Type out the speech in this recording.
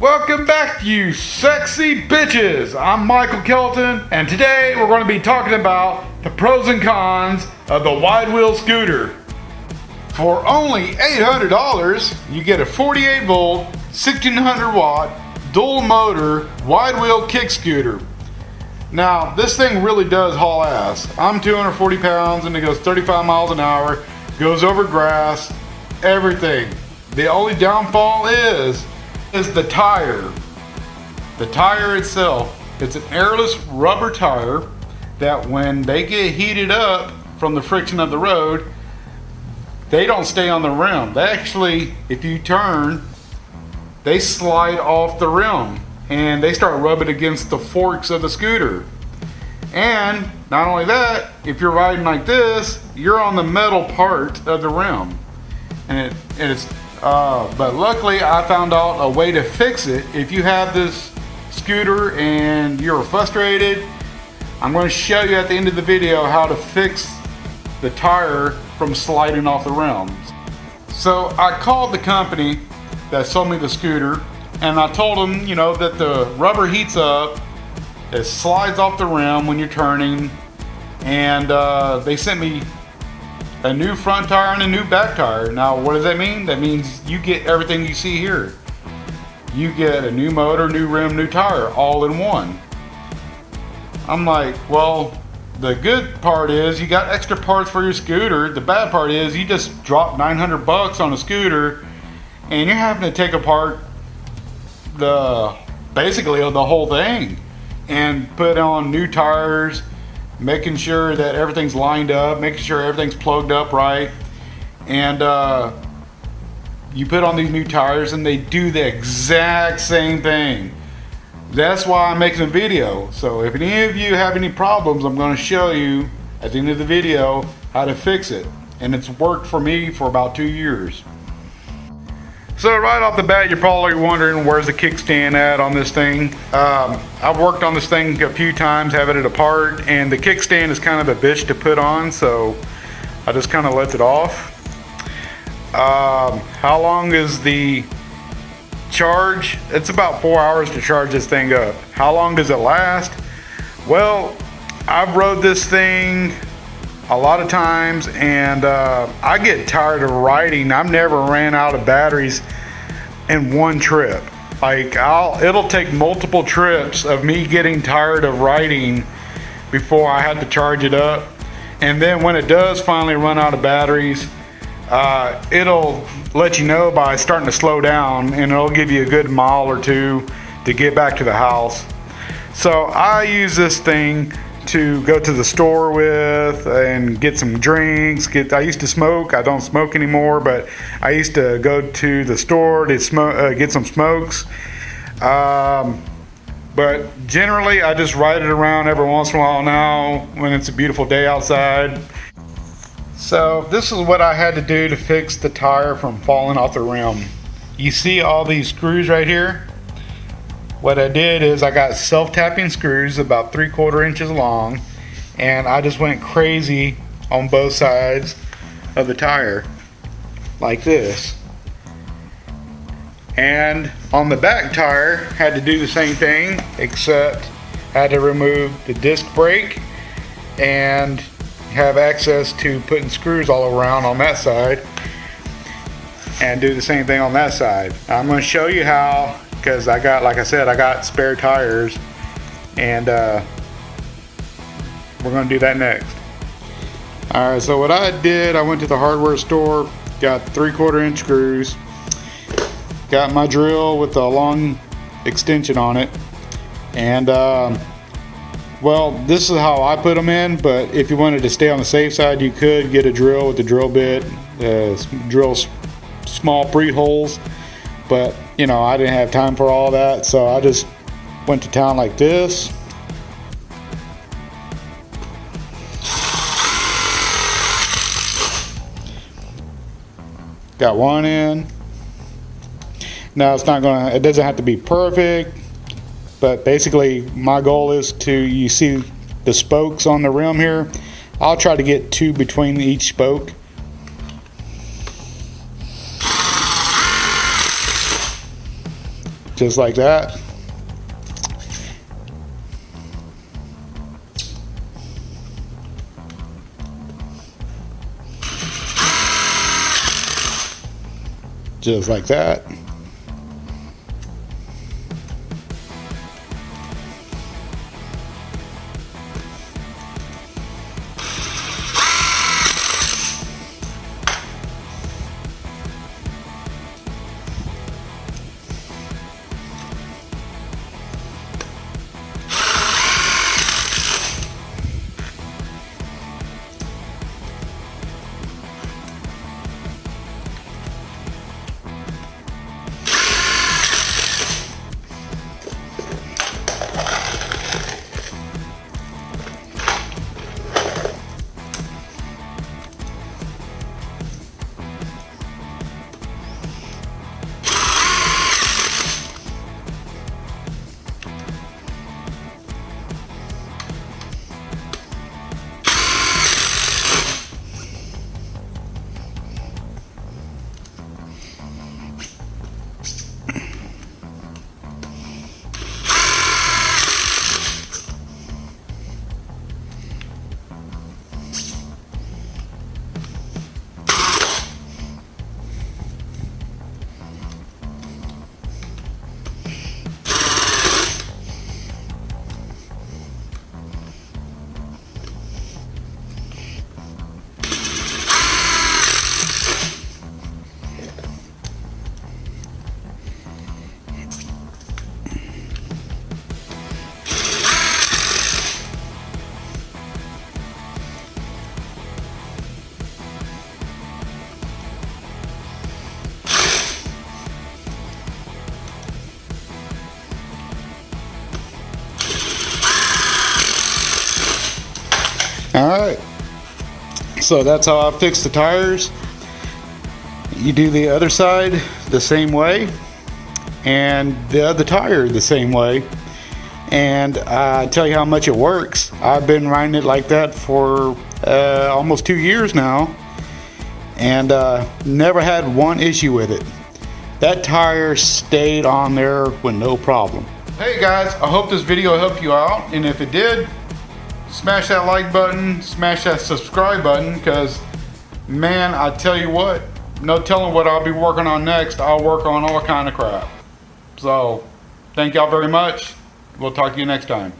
Welcome back, you sexy bitches. I'm Michael Kelton, and today we're going to be talking about the pros and cons of the wide wheel scooter. For only $800, you get a 48 volt, 1600 watt, dual motor, wide wheel kick scooter. Now, this thing really does haul ass. I'm 240 pounds and it goes 35 miles an hour, goes over grass, everything. The only downfall is the tire. The tire itself, it's an airless rubber tire that when they get heated up from the friction of the road, they don't stay on the rim. They actually, if you turn, they slide off the rim and they start rubbing against the forks of the scooter. And not only that, if you're riding like this, you're on the metal part of the rim. But luckily I found out a way to fix it. If you have this scooter and you're frustrated, I'm going to show you at the end of the video how to fix the tire from sliding off the rims. So I called the company that sold me the scooter and I told them, that the rubber heats up, it slides off the rim when you're turning, and they sent me a new front tire and a new back tire. Now, what does that mean? That means you get everything you see here. You get a new motor, new rim, new tire, all in one. I'm like, well, the good part is you got extra parts for your scooter. The bad part is you just dropped $900 on a scooter and you're having to take apart basically the whole thing and put on new tires, making sure that everything's lined up, making sure everything's plugged up right. And you put on these new tires and they do the exact same thing. That's why I'm making a video. So if any of you have any problems, I'm going to show you at the end of the video how to fix it. And it's worked for me for about 2 years. So right off the bat, you're probably wondering where's the kickstand at on this thing. I've worked on this thing a few times, having it apart, and the kickstand is kind of a bitch to put on, so I just kind of let it off. How long is the charge? It's about 4 hours to charge this thing up. How long does it last? Well, I've rode this thing a lot of times and I get tired of riding. I've never ran out of batteries in one trip. Like it'll take multiple trips of me getting tired of riding before I have to charge it up. And then when it does finally run out of batteries, it'll let you know by starting to slow down, and it'll give you a good mile or two to get back to the house. So I use this thing to go to the store with and get some drinks. I used to smoke. I don't smoke anymore, but I used to go to the store to get some smokes. But generally I just ride it around every once in a while now when it's a beautiful day outside. So this is what I had to do to fix the tire from falling off the rim. You see all these screws right here? What I did is I got self-tapping screws about 3/4 inches long, and I just went crazy on both sides of the tire like this. And on the back tire, had to do the same thing, except had to remove the disc brake and have access to putting screws all around on that side, and do the same thing on that side. I'm going to show you how, because I got spare tires, and we're going to do that next. Alright, so what I did, I went to the hardware store, got 3/4 inch screws, got my drill with a long extension on it, and well, this is how I put them in, but if you wanted to stay on the safe side, you could get a drill with the drill bit, drill small pre-holes, but I didn't have time for all that, so I just went to town like this. Got one in. Now it doesn't have to be perfect, but basically my goal is you see the spokes on the rim here. I'll try to get 2 between each spoke. just like that. Just like that. Alright, so that's how I fix the tires. You do the other side the same way, and the other tire the same way, and I tell you how much it works. I've been riding it like that for almost 2 years now, and never had one issue with it. That tire stayed on there with no problem. Hey guys, I hope this video helped you out, and if it did, smash that like button, smash that subscribe button, because man, I tell you what, no telling what I'll be working on next. I'll work on all kind of crap. So thank y'all very much. We'll talk to you next time.